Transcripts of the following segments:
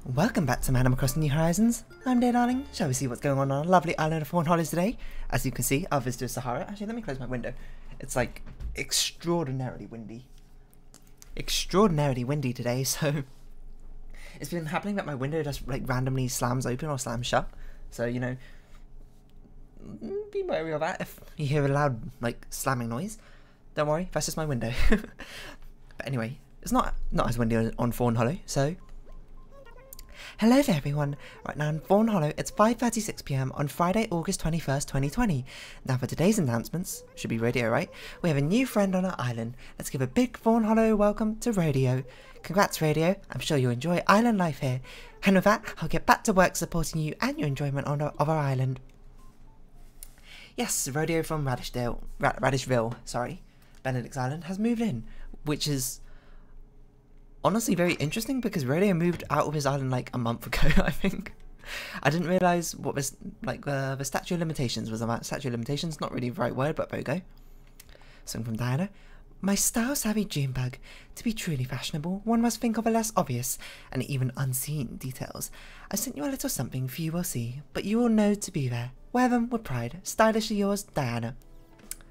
Welcome back to Animal Crossing New Horizons. I'm dear darling. Shall we see what's going on our lovely island of Fawnhollow today? As you can see, our visitor is Sahara. Actually, let me close my window. It's like extraordinarily windy. Extraordinarily windy today, so it's been happening that my window just like randomly slams open or slams shut. So, you know, be wary of that if you hear a loud like slamming noise. Don't worry, that's just my window. But anyway, it's not as windy on Fawnhollow, so hello there everyone. Right now in Fawnhollow, it's 5:36 PM on Friday, August 21st, 2020. Now for today's announcements, should be Rodeo, right? We have a new friend on our island. Let's give a big Fawnhollow welcome to Rodeo. Congrats Rodeo, I'm sure you'll enjoy island life here. And with that, I'll get back to work supporting you and your enjoyment of our island. Yes, Rodeo from Radishville, Benedict's island has moved in, which is honestly very interesting because Rodeo moved out of his island like a month ago, I think. I didn't realise what was like the statute of limitations was about. Statute of limitations, not really the right word, but there we go. Song from Diana. My style-savvy Junebug. To be truly fashionable, one must think of a less obvious and even unseen details. I sent you a little something for you will see, but you will know to be there. Wear them with pride. Stylishly yours, Diana.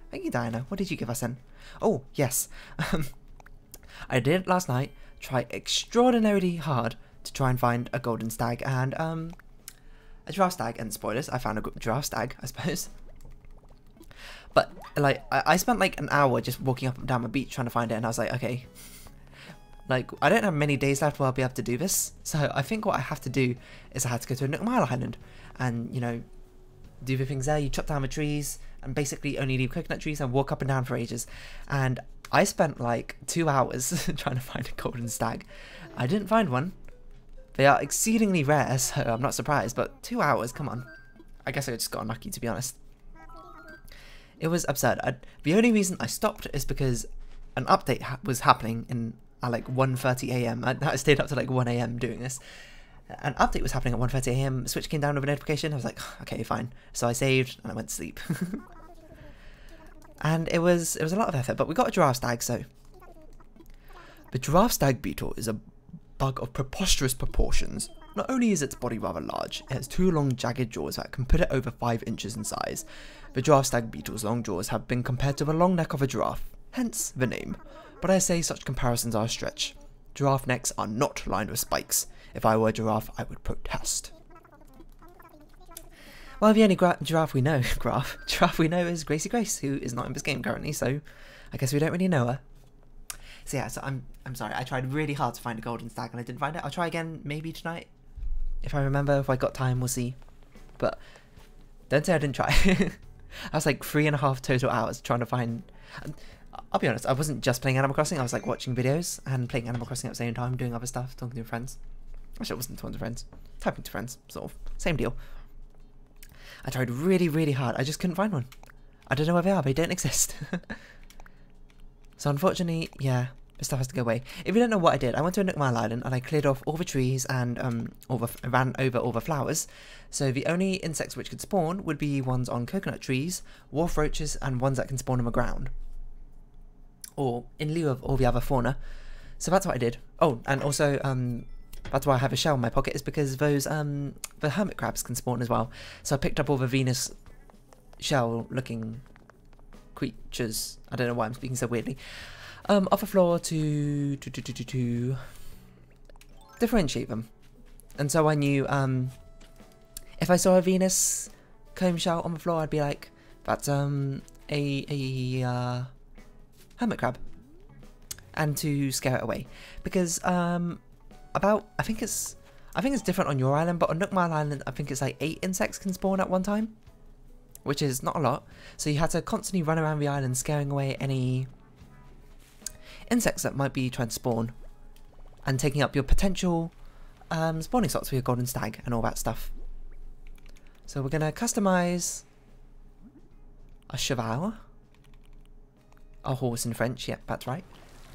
Thank you, Diana. What did you give us then? Oh, yes. I did it last night. Try extraordinarily hard to try and find a golden stag and a giraffe stag, and spoilers, I found a giraffe stag, I suppose. But like I spent like an hour just walking up and down the beach trying to find it, and I was like, okay, like I don't have many days left where I'll be able to do this, so I think what I have to do is I had to go to a Nook Mile Island and, you know, do the things there. You chop down the trees and basically only leave coconut trees and walk up and down for ages, and I spent like 2 hours trying to find a golden stag. I didn't find one. They are exceedingly rare, so I'm not surprised, but 2 hours, come on. I guess I just got unlucky, to be honest. It was absurd. The only reason I stopped is because an update was happening in at like 1:30 AM. I stayed up to like 1 AM doing this. An update was happening at 1:30 AM. Switch came down with a notification. I was like, okay, fine. So I saved and I went to sleep. And it was a lot of effort, but we got a giraffe stag, so. The giraffe stag beetle is a bug of preposterous proportions. Not only is its body rather large, it has 2 long jagged jaws that can put it over 5 inches in size. The giraffe stag beetle's long jaws have been compared to the long neck of a giraffe, hence the name. But I say such comparisons are a stretch. Giraffe necks are not lined with spikes. If I were a giraffe, I would protest. Well, the only giraffe we know is Gracie Grace, who is not in this game currently, so I guess we don't really know her. So yeah, so I'm sorry, I tried really hard to find a golden stag and I didn't find it. I'll try again maybe tonight. If I remember, if I got time, we'll see. But don't say I didn't try. I was like 3.5 total hours trying to find. I'll be honest, I wasn't just playing Animal Crossing, I was like watching videos and playing Animal Crossing at the same time, doing other stuff, talking to friends. Actually, it wasn't talking to friends, typing to friends, sort of, same deal. I tried really, really hard. I just couldn't find one. I don't know where they are. They don't exist. So unfortunately, yeah, this stuff has to go away. If you don't know what I did, I went to a Nook Mile Island and I cleared off all the trees and ran over all the flowers. So the only insects which could spawn would be ones on coconut trees, wharf roaches, and ones that can spawn on the ground. Or in lieu of all the other fauna. So that's what I did. Oh, and also, that's why I have a shell in my pocket, is because those, the hermit crabs can spawn as well. So I picked up all the Venus shell-looking creatures. I don't know why I'm speaking so weirdly. Off the floor to differentiate them. And so I knew, if I saw a Venus comb shell on the floor, I'd be like, that's, a hermit crab. And to scare it away. Because, I think it's different on your island, but on Nook Mile Island I think it's like 8 insects can spawn at one time, which is not a lot. So you had to constantly run around the island scaring away any insects that might be trying to spawn and taking up your potential spawning slots for your golden stag and all that stuff. So we're gonna customize a cheval, a horse in French, yep, that's right,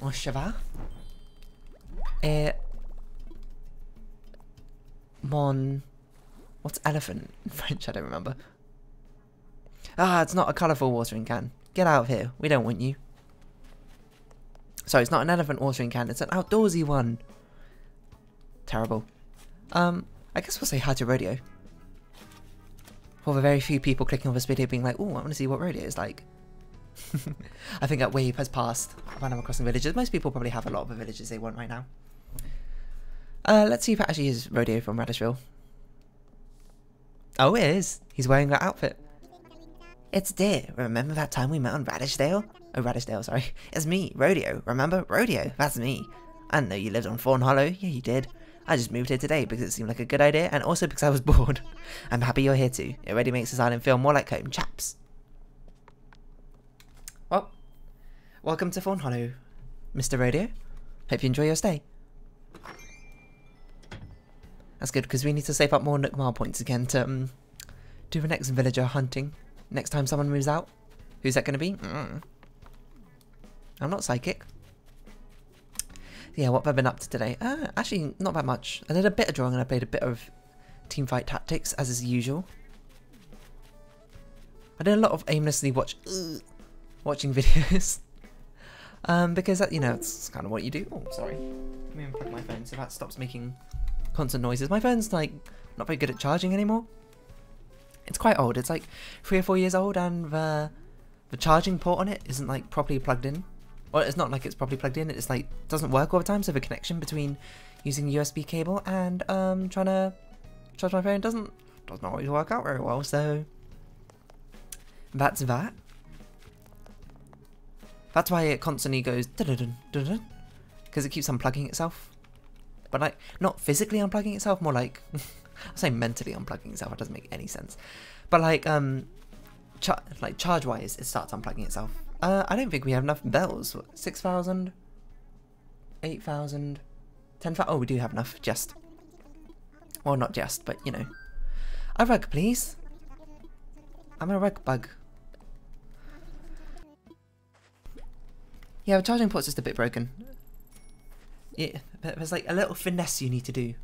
or cheval. What's elephant in French? I don't remember. Ah, it's not a colourful watering can. Get out of here. We don't want you. Sorry, it's not an elephant watering can. It's an outdoorsy one. Terrible. I guess we'll say hi to Rodeo. For the very few people clicking on this video being like, oh, I want to see what Rodeo is like. I think that wave has passed of Animal Crossing villages. Most people probably have a lot of the villages they want right now. Let's see if it actually is Rodeo from Radishville. Oh, it is. He's wearing that outfit. It's Deer. Remember that time we met on Radishdale? Oh, Radishdale, sorry. It's me, Rodeo. Remember? Rodeo. That's me. I didn't know you lived on Fawnhollow. Yeah, you did. I just moved here today because it seemed like a good idea and also because I was bored. I'm happy you're here too. It already makes this island feel more like home, chaps. Well, welcome to Fawnhollow, Mr. Rodeo. Hope you enjoy your stay. That's good because we need to save up more Nook Mile points again to do the next villager hunting. Next time someone moves out. Who's that going to be? I'm not psychic. Yeah, what have I been up to today? Actually, not that much. I did a bit of drawing and I played a bit of teamfight tactics, as is usual. I did a lot of aimlessly watching videos. Because, you know, it's kind of what you do. Oh, sorry. Let me unplug my phone so that stops making constant noises. My phone's, like, not very good at charging anymore. It's quite old. It's, like, 3 or 4 years old and the charging port on it isn't, like, properly plugged in. Well, it's not like it's properly plugged in, it's like, doesn't work all the time, so the connection between using USB cable and trying to charge my phone doesn't always work out very well, so that's that. That's why it constantly goes dun-dun-dun-dun-dun, because it keeps unplugging itself. But like, not physically unplugging itself, more like, I'll say mentally unplugging itself, it doesn't make any sense. But like, charge-wise, it starts unplugging itself. I don't think we have enough bells. 6,000, 8,000, 10,000. Oh, we do have enough, just. Well, not just, but you know. A rug, please. I'm a rug bug. Yeah, the charging port's just a bit broken. Yeah, but there's like a little finesse you need to do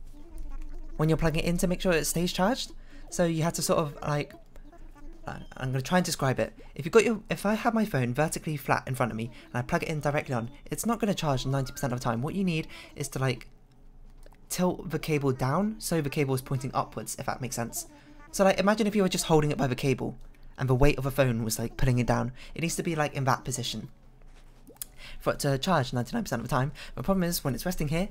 when you're plugging it in to make sure it stays charged. So you have to sort of like, I'm going to try and describe it. If I have my phone vertically flat in front of me and I plug it in directly on, it's not going to charge 90% of the time. What you need is to like tilt the cable down so the cable is pointing upwards, if that makes sense. So like, imagine if you were just holding it by the cable and the weight of the phone was like putting it down. It needs to be like in that position for it to charge 99% of the time. The problem is when it's resting here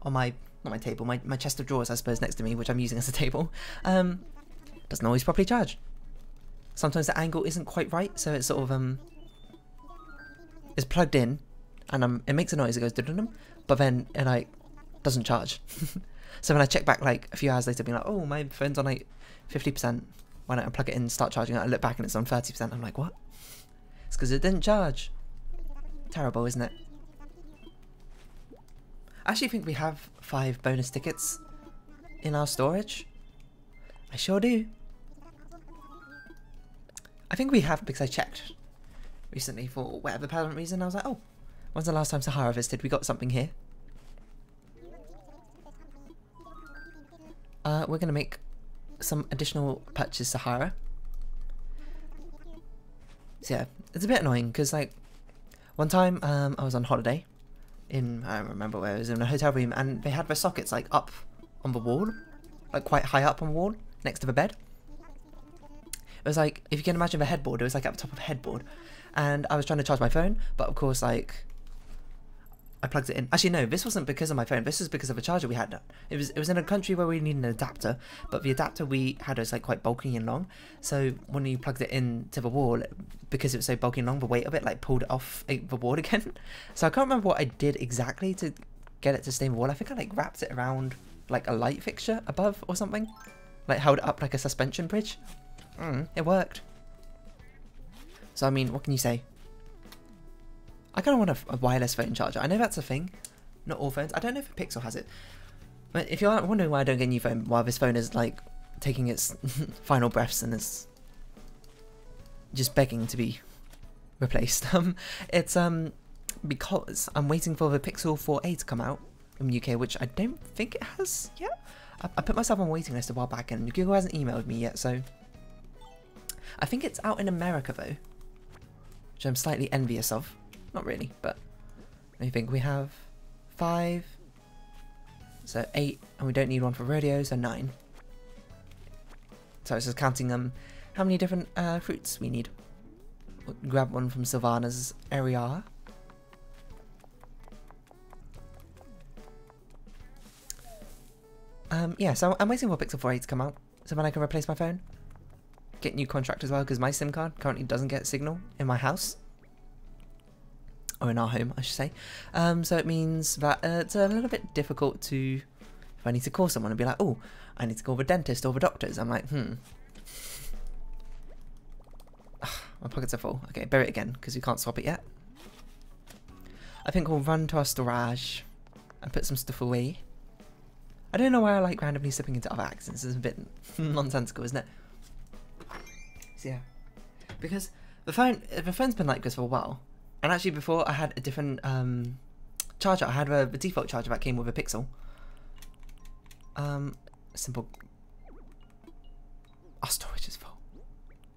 on my, not my table, my chest of drawers I suppose next to me, which I'm using as a table, doesn't always properly charge. Sometimes the angle isn't quite right, so it's sort of it's plugged in, and it makes a noise. It goes dun-dun-dun, but then it like doesn't charge. So when I check back like a few hours later, being like, oh, my phone's on like 50%. When I plug it in, start charging it, I look back and it's on 30%. I'm like, what? It's because it didn't charge. Terrible, isn't it? I actually think we have 5 bonus tickets in our storage. I sure do. I think we have because I checked recently for whatever apparent reason. I was like, oh, when's the last time Sahara visited? We got something here. We're going to make some additional purchase Sahara. So yeah, it's a bit annoying because like one time I was on holiday in, I don't remember where, it was in a hotel room, and they had their sockets like up on the wall, like quite high up on the wall next to the bed. It was like, if you can imagine the headboard, it was like at the top of the headboard. And I was trying to charge my phone, but of course, like, I plugged it in. Actually, no, this wasn't because of my phone. This was because of a charger we had. It was in a country where we needed an adapter, but the adapter we had was like quite bulky and long. So when you plugged it in to the wall, because it was so bulky and long, the weight of it like pulled it off the wall again. So I can't remember what I did exactly to get it to stay in the wall. I think I like wrapped it around like a light fixture above or something. Like held it up like a suspension bridge. It worked. So I mean, what can you say? I kind of want a wireless phone charger. I know that's a thing. Not all phones. I don't know if Pixel has it. But if you're wondering why I don't get a new phone, while this phone is like taking its final breaths and is just begging to be replaced, it's because I'm waiting for the Pixel 4a to come out in the UK, which I don't think it has yet. I put myself on a waiting list a while back, and Google hasn't emailed me yet, so I think it's out in America though, which I'm slightly envious of. Not really, but I think we have 5 So 8, and we don't need one for Rodeo, so 9. So it's just counting how many different fruits we need. We'll grab one from Sylvana's area. Yeah, so I'm waiting for Pixel 4a to come out, so then I can replace my phone. Get new contract as well, because my SIM card currently doesn't get signal in my house. Or in our home, I should say. So it means that it's a little bit difficult to... If I need to call someone and be like, oh, I need to call the dentist or the doctors. I'm like, my pockets are full. Okay, bury it again, because we can't swap it yet. I think we'll run to our storage and put some stuff away. I don't know why I like randomly slipping into other accents. It's a bit nonsensical, isn't it? So yeah. Because the phone's been like this for a while. And actually before I had a different charger. I had the default charger that came with a Pixel. Simple. Our storage is full.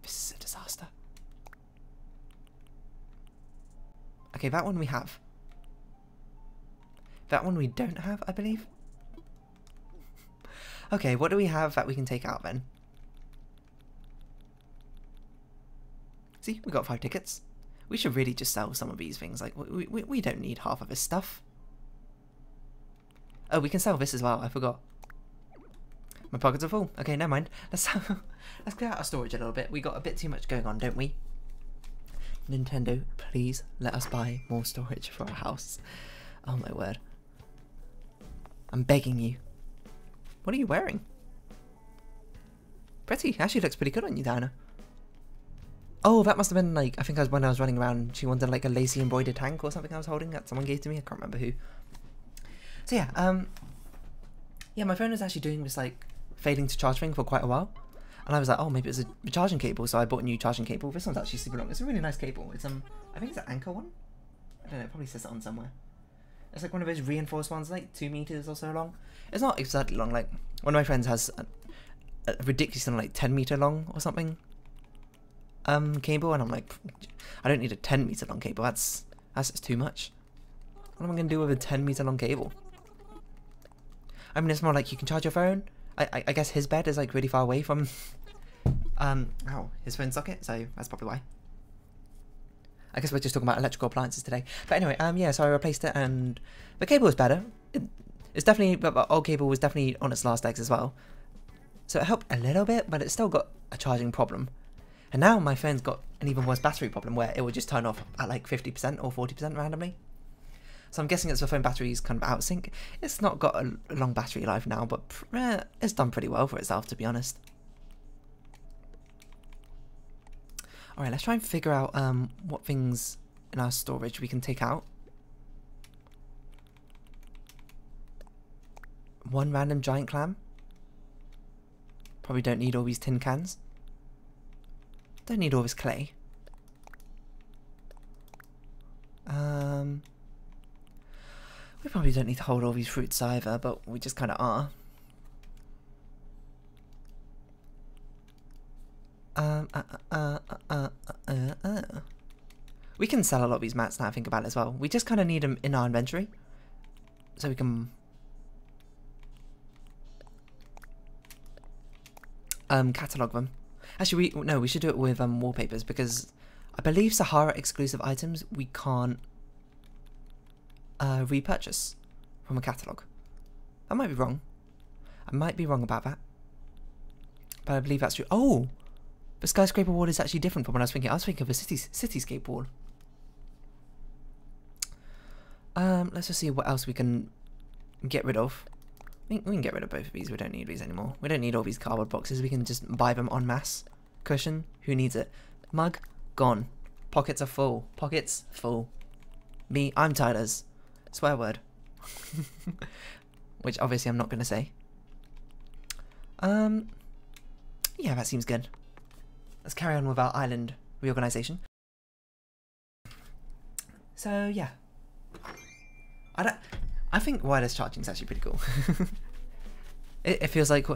This is a disaster. Okay, that one we have. That one we don't have, I believe. Okay, what do we have that we can take out then? See, we got 5 tickets. We should really just sell some of these things. Like, we don't need half of this stuff. Oh, we can sell this as well. I forgot. My pockets are full. Okay, never mind. Let's clear out our storage a little bit. We got a bit too much going on, don't we? Nintendo, please let us buy more storage for our house. Oh my word. I'm begging you. What are you wearing? Pretty. Actually looks pretty good on you, Diana. Oh, that must have been like, I think when I was running around, she wanted like a lacy embroidered tank or something I was holding that someone gave to me. I can't remember who. So yeah, yeah, my phone was actually doing this like failing to charge thing for quite a while. And I was like, oh, maybe it's a charging cable. So I bought a new charging cable. This one's actually super long. It's a really nice cable. It's I think it's an Anchor one. I don't know, it probably says it on somewhere. It's like one of those reinforced ones, like 2 meters or so long. It's not exactly long. Like one of my friends has a ridiculously like 10-meter long or something cable, and I'm like, I don't need a 10-meter long cable. That's just too much. What am I gonna do with a 10-meter long cable? I mean, it's more like you can charge your phone. I guess his bed is like really far away from his phone socket, so that's probably why. I guess we're just talking about electrical appliances today. But anyway, yeah, so I replaced it, and the cable was better. It's definitely, but the old cable was definitely on its last legs as well. So it helped a little bit, but it's still got a charging problem. And now my phone's got an even worse battery problem where it will just turn off at like 50% or 40% randomly. So I'm guessing it's the phone battery's kind of out of sync. It's not got a long battery life now, but it's done pretty well for itself, to be honest. Alright, let's try and figure out what things in our storage we can take out. One random giant clam. Probably don't need all these tin cans. Don't need all this clay. We probably don't need to hold all these fruits either, but we just kind of are. We can sell a lot of these mats now I think about it as well. We just kind of need them in our inventory. So we can catalogue them. Actually, we should do it with wallpapers, because I believe Sahara exclusive items we can't repurchase from a catalogue. I might be wrong. I might be wrong about that. But I believe that's true. Oh! The skyscraper wall is actually different from what I was thinking. I was thinking of a cityscape wall. Let's just see what else we can get rid of. We can get rid of both of these. We don't need these anymore. We don't need all these cardboard boxes. We can just buy them en masse. Cushion, who needs it? Mug, gone. Pockets are full. Pockets, full. Me, I'm tired as. Swear word. Which obviously I'm not going to say. Yeah, that seems good. Let's carry on with our island reorganization. So yeah, I think wireless charging is actually pretty cool. it feels like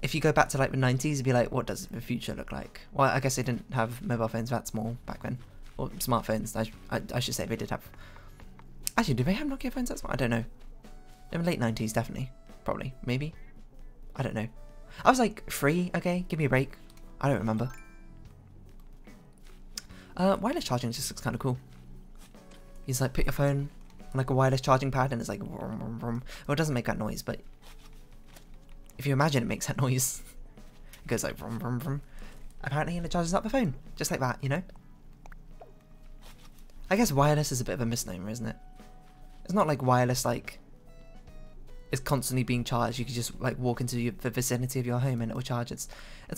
if you go back to like the 90s, it'd be like, what does the future look like? Well, I guess they didn't have mobile phones that small back then, or smartphones. I should say they did have. Actually, do they have Nokia phones that small? I don't know. In the late 90s, definitely. Probably. Maybe. I don't know. I was like 3, okay? Give me a break. I don't remember. Wireless charging just looks kind of cool. You just like put your phone on like a wireless charging pad and it's like vroom, vroom, vroom. Well, it doesn't make that noise, but if you imagine it makes that noise, it goes like vroom, vroom, vroom. Apparently, and it charges up the phone. Just like that, you know? I guess wireless is a bit of a misnomer, isn't it? It's not like wireless, like, it's constantly being charged. You could just, like, walk into the vicinity of your home and it will charge. It's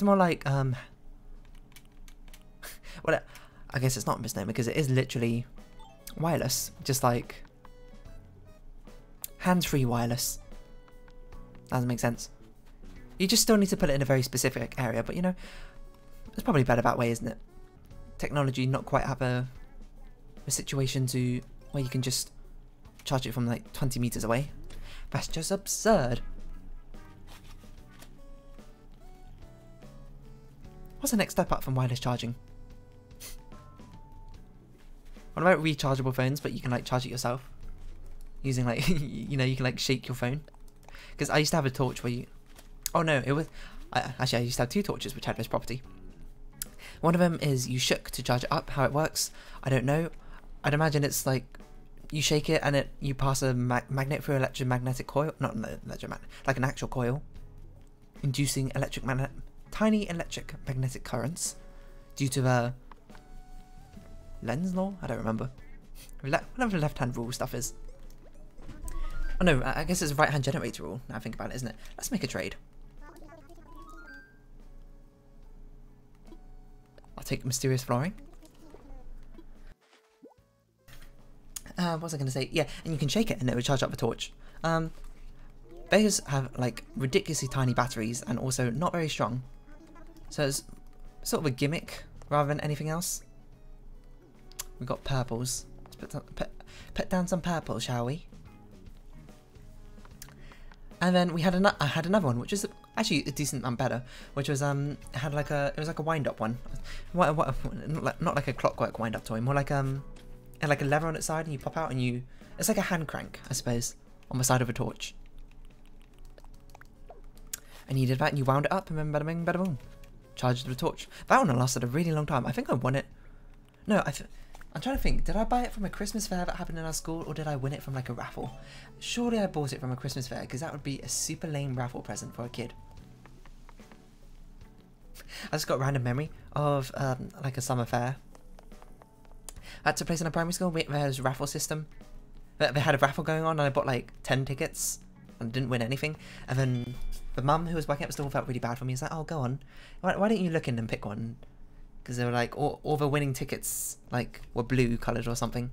more like, well, I guess it's not a misnomer because it is literally wireless. Just like, hands-free wireless. Doesn't make sense. You just still need to put it in a very specific area, but, you know, it's probably better that way, isn't it? Technology not quite have a situation to where you can just charge it from like 20 meters away. That's just absurd. What's the next step up from wireless charging? What about rechargeable phones, but you can like charge it yourself using like you know, you can like shake your phone? Because I used to have a torch where you, oh no, it was actually I used to have 2 torches which had this property. One of them is you shook to charge it up. How it works, I don't know. I'd imagine it's like you shake it and you pass a magnet through electromagnetic coil, not an electromagnet, like an actual coil, inducing tiny electric magnetic currents due to the Lenz law. I don't remember. Whatever the left-hand rule stuff is. Oh no, I guess it's a right-hand generator rule. Now I think about it, isn't it? Let's make a trade. I'll take mysterious flooring. What was I going to say? Yeah, and you can shake it and it will charge up the torch. Those have like ridiculously tiny batteries and also not very strong. So it's sort of a gimmick rather than anything else. We've got purples. Let's put down some purple, shall we? And then we had I had another one, which is actually a decent amount better, which was it was like a wind-up one. Not like a clockwork wind-up toy, more like and like a lever on its side, and you pop out, and it's like a hand crank, I suppose, on the side of a torch. And you did that, and you wound it up, and then bada bing, bada boom, charged the torch. That one lasted a really long time. I think I won it. No, I'm trying to think. Did I buy it from a Christmas fair that happened in our school, or did I win it from like a raffle? Surely I bought it from a Christmas fair, because that would be a super lame raffle present for a kid. I just got a random memory of like a summer fair. That took place in a primary school. There was a raffle system. They had a raffle going on, and I bought like 10 tickets and didn't win anything. And then the mum who was working at the store felt really bad for me. He's like, "Oh, go on. Why don't you look in and pick one?" Because they were like, all the winning tickets like were blue coloured or something.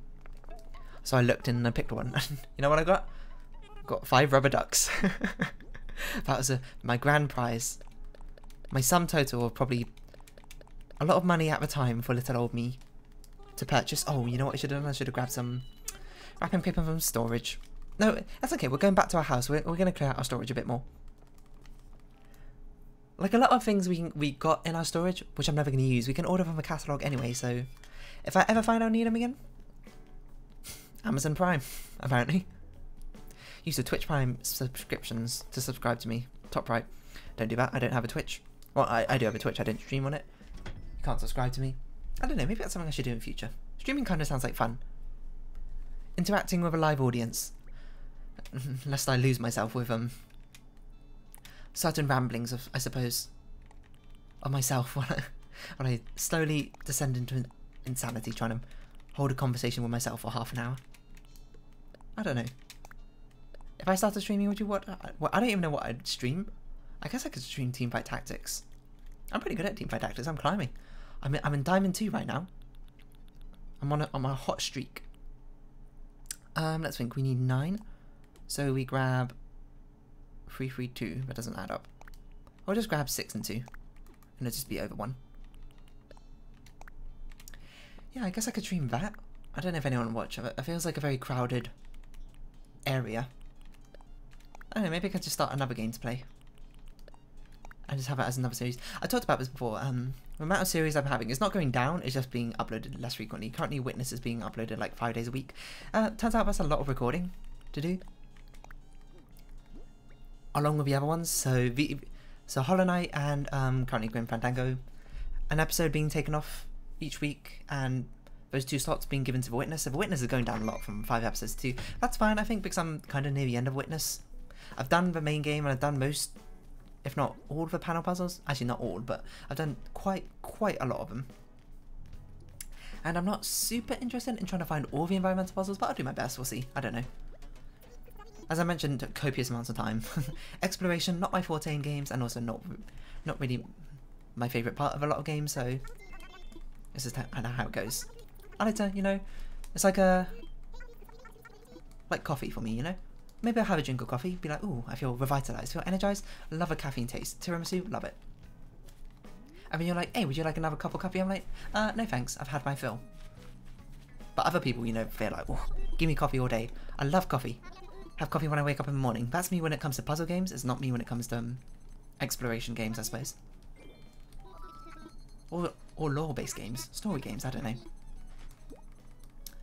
So I looked in and I picked one. You know what I got? Got 5 rubber ducks. That was my grand prize. My sum total of probably a lot of money at the time for little old me to purchase. Oh, you know what I should have done? I should have grabbed some wrapping paper from storage. No, that's okay. We're going back to our house. We're going to clear out our storage a bit more. Like a lot of things we got in our storage, which I'm never going to use, we can order from the catalogue anyway, so if I ever find I need them again, Amazon Prime, apparently. Use the Twitch Prime subscriptions to subscribe to me. Top right. Don't do that. I don't have a Twitch. Well, I do have a Twitch. I don't stream on it. You can't subscribe to me. I don't know. Maybe that's something I should do in future. Streaming kind of sounds like fun. Interacting with a live audience. Lest I lose myself with certain ramblings of, I suppose, of myself when I slowly descend into insanity trying to hold a conversation with myself for half an hour. I don't know. If I started streaming, would you what? I don't even know what I'd stream. I guess I could stream Teamfight Tactics. I'm pretty good at Teamfight Tactics. I'm climbing. I'm in Diamond 2 right now. I'm on a hot streak. Let's think. We need 9. So we grab 3, 3, 2. That doesn't add up. I'll just grab 6 and 2. And it'll just be over 1. Yeah, I guess I could stream that. I don't know if anyone will watch. It feels like a very crowded area. I don't know, maybe I could just start another game to play. And just have it as another series. I talked about this before. The amount of series I'm having is not going down, it's just being uploaded less frequently. Currently, Witness is being uploaded like 5 days a week. Turns out that's a lot of recording to do. along with the other ones. So Hollow Knight and currently Grim Fandango, an episode being taken off each week, and those 2 slots being given to the Witness. So the Witness is going down a lot from 5 episodes to 2. That's fine, I think, because I'm kind of near the end of Witness. I've done the main game and I've done most, if not all, of the panel puzzles. Actually, not all, but I've done quite a lot of them. And I'm not super interested in trying to find all the environmental puzzles, but I'll do my best. We'll see. I don't know. As I mentioned, copious amounts of time. Exploration, not my forte in games, and also not really my favourite part of a lot of games, so this is kind of how it goes. I like to, you know, it's like coffee for me, you know? Maybe I'll have a drink of coffee, be like, ooh, I feel revitalised, feel energised, love a caffeine taste. Tiramisu, love it. And then you're like, hey, would you like another cup of coffee? I'm like, no thanks, I've had my fill. But other people, you know, feel like, oh, give me coffee all day. I love coffee. Have coffee when I wake up in the morning. That's me when it comes to puzzle games. It's not me when it comes to exploration games, I suppose. Or lore-based games. Story games, I don't know.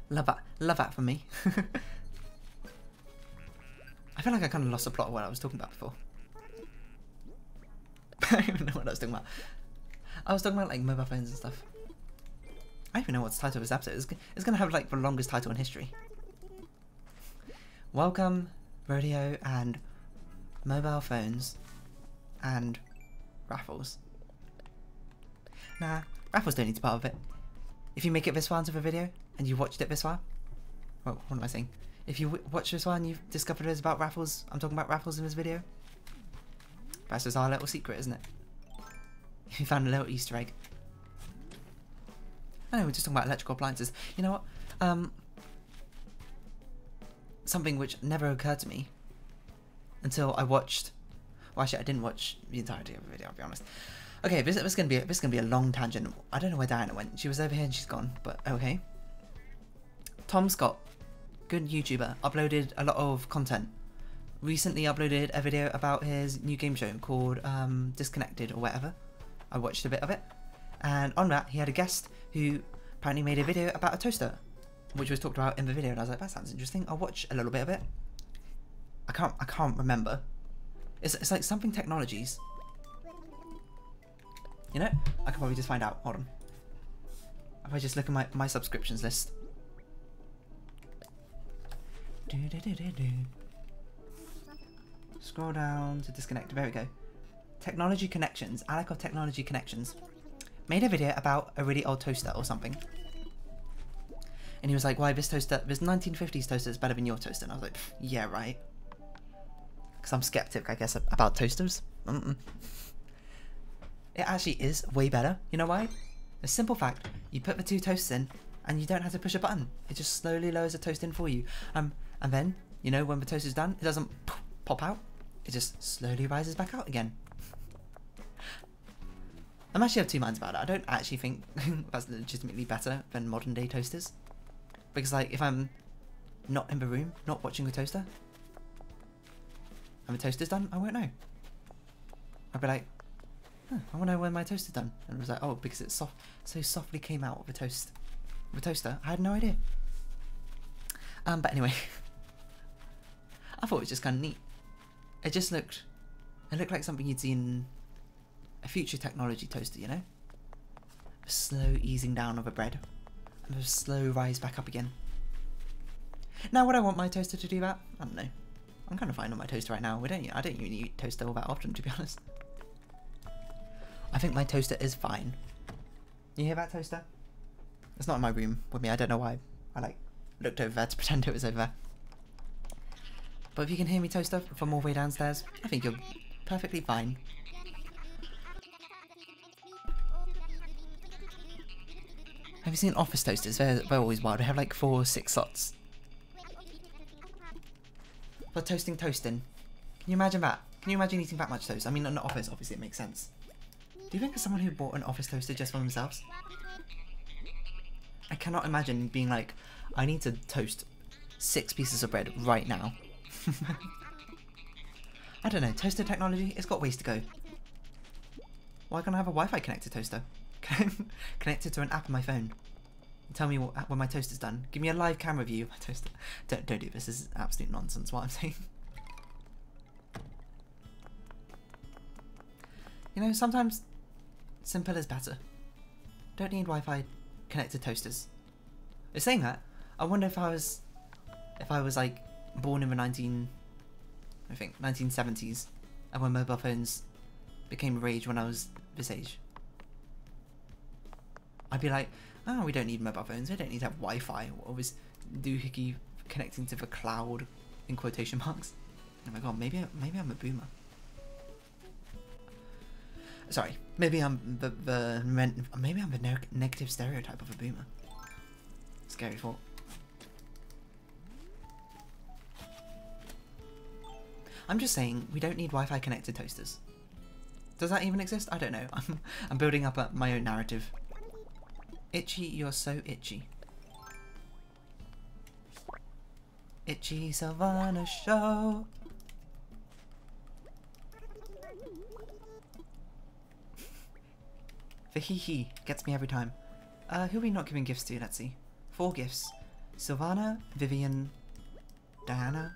Love that for me. I feel like I kind of lost the plot of what I was talking about before. I don't even know what I was talking about. I was talking about like mobile phones and stuff. I don't even know what the title of this episode is. It's going to have like the longest title in history. Welcome, Rodeo and mobile phones and raffles. Nah, raffles don't need to be part of it. If you make it this far into the video and you watched it this far, well, what am I saying? If you watch this one and you've discovered it's about raffles, I'm talking about raffles in this video. That's just our little secret, isn't it? You found a little Easter egg. I know, we're just talking about electrical appliances. You know what? Something which never occurred to me until I watched. Well, actually, I didn't watch the entirety of the video. I'll be honest. Okay, this is gonna be a long tangent. I don't know where Diana went. She was over here and she's gone. But okay. Tom Scott, good YouTuber, uploaded a lot of content. Recently uploaded a video about his new game show called Disconnected or whatever. I watched a bit of it, and on that he had a guest who apparently made a video about a toaster, which was talked about in the video, and I was like, that sounds interesting. I'll watch a little bit of it. I can't remember. It's like something technologies. You know, I can probably just find out. Hold on. If I just look at my subscriptions list. Scroll down to disconnect. There we go. Technology Connections. Alec of Technology Connections made a video about a really old toaster or something. And he was like, why this 1950s toaster is better than your toaster. And I was like, yeah, right. Because I'm skeptic, I guess, about toasters. It actually is way better. You know why? A simple fact. You put the 2 toasts in and you don't have to push a button. It just slowly lowers the toast in for you. And then, you know, when the toast is done, it doesn't pop out. It just slowly rises back out again. I'm actually of 2 minds about it. I don't actually think that's legitimately better than modern day toasters. Because like, if I'm not in the room, not watching the toaster, and the toaster's done, I won't know. I'll be like, huh, I want to know when my toast is done. And it was like, oh, because it so softly came out of the toaster. I had no idea. But anyway, I thought it was just kind of neat. It looked like something you'd see in a future technology toaster, you know? A slow easing down of a bread, and a slow rise back up again. Now, would I want my toaster to do that? I don't know. I'm kind of fine on my toaster right now. I don't even eat toaster all that often, to be honest. I think my toaster is fine. You hear that, toaster? It's not in my room with me. I don't know why. I like looked over there to pretend it was over there. But if you can hear me, toaster, from all the way downstairs, I think you're perfectly fine. Have you seen office toasters? They're always wild. They have like 4 or 6 slots. For toasting. Can you imagine that? Can you imagine eating that much toast? I mean, in the office, obviously it makes sense. Do you think there's someone who bought an office toaster just for themselves? I cannot imagine being like, I need to toast 6 pieces of bread right now. I don't know, toaster technology, it's got ways to go. Why can't I have a Wi-Fi connected toaster? Connected to an app on my phone. Tell me when my toast is done. Give me a live camera view of my toaster. Don't do this. This is absolute nonsense what I'm saying. You know, sometimes simple is better. Don't need Wi-Fi connected toasters. But saying that, I wonder if I was like born in the 1970s, and when mobile phones became rage when I was this age. I'd be like, oh, we don't need mobile phones, we don't need to have Wi-Fi, or this doohickey connecting to the cloud, in quotation marks. Oh my god, maybe I'm a boomer. Sorry, maybe I'm the negative stereotype of a boomer. Scary thought. I'm just saying, we don't need Wi-Fi connected toasters. Does that even exist? I don't know. I'm building up my own narrative. Itchy, you're so itchy. Itchy Savannah show. The hee gets me every time. Who are we not giving gifts to? Let's see. 4 gifts. Savannah, Vivian, Diana.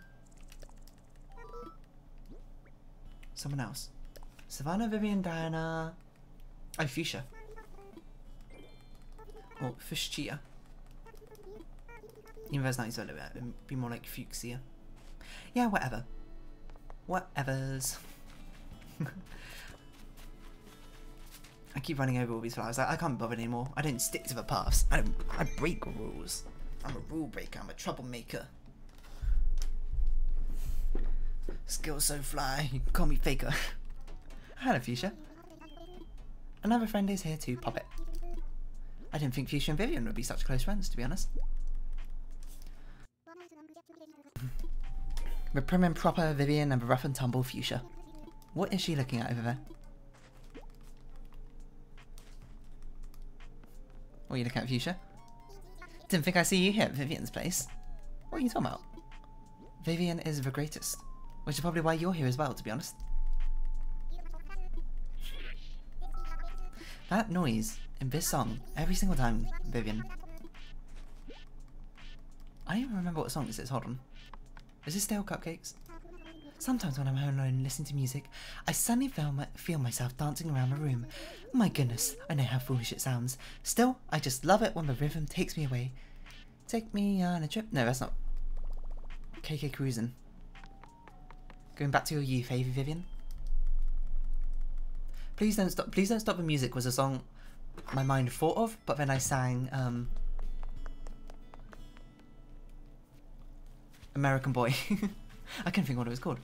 Someone else. Savannah, Vivian, Diana. Oh, Fuchsia. Or Fuchsia. Even though it's not a little bit, it'd be more like Fuchsia. Yeah, whatever. Whatevers. I keep running over all these flowers. I can't bother anymore. I don't stick to the paths. I break rules. I'm a rule breaker. I'm a troublemaker. Skills so fly. You can call me Faker. Hello, Fuchsia. Another friend is here too. Pop it. I didn't think Fuchsia and Vivian would be such close friends, to be honest. The prim and proper Vivian and the rough and tumble Fuchsia. What is she looking at over there? What are you looking at, Fuchsia? Didn't think I'd see you here at Vivian's place. What are you talking about? Vivian is the greatest. Which is probably why you're here as well, to be honest. That noise in this song, every single time, Vivian. I don't even remember what song this is, hold on. Is this Stale Cupcakes? Sometimes when I'm home alone listening to music, I suddenly feel myself dancing around the room. My goodness, I know how foolish it sounds. Still, I just love it when the rhythm takes me away. Take me on a trip. No, that's not. KK Cruisin'. Going back to your youth, eh, Vivian? Please Don't Stop the Music was a song my mind thought of, but then I sang American Boy. I couldn't think what it was called.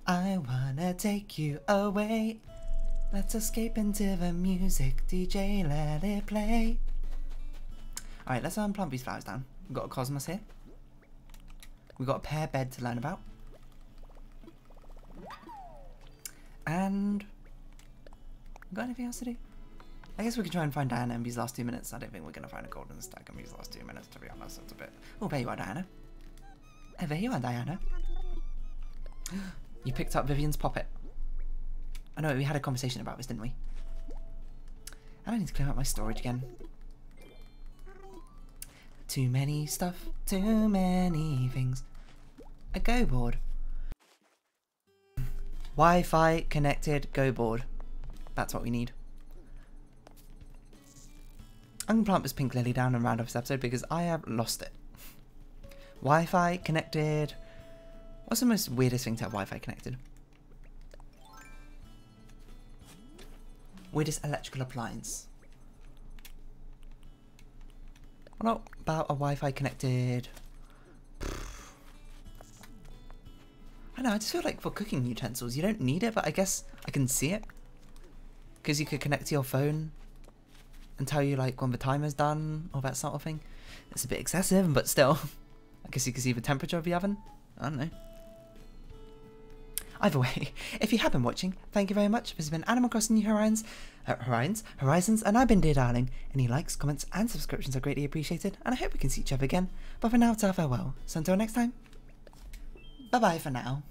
I wanna take you away. Let's escape into the music. DJ, let it play. Alright, let's plant these flowers down. We've got a cosmos here. We've got a pear bed to learn about. And got anything else to do? I guess we could try and find Diana in these last 2 minutes. I don't think we're going to find a golden stack in these last 2 minutes, to be honest. It's a bit... Oh, there you are, Diana. Oh, there you are, Diana. You picked up Vivian's poppet. I know, we had a conversation about this, didn't we? And I need to clear out my storage again. Too many stuff, too many things. A go board. Wi-Fi connected go board. That's what we need. I'm going to plant this pink lily down and round off this episode because I have lost it. Wi-Fi connected. What's the most weirdest thing to have Wi-Fi connected? Weirdest electrical appliance. What about a Wi-Fi connected... I don't know, I just feel like for cooking utensils you don't need it, but I guess I can see it. Because you could connect to your phone and tell you like when the timer's done, or that sort of thing. It's a bit excessive, but still. I guess you can see the temperature of the oven. I don't know. Either way, if you have been watching, thank you very much. This has been Animal Crossing New Horizons, and I've been Dear Darling. Any likes, comments, and subscriptions are greatly appreciated, and I hope we can see each other again. But for now, it's our farewell. So until next time, bye bye for now.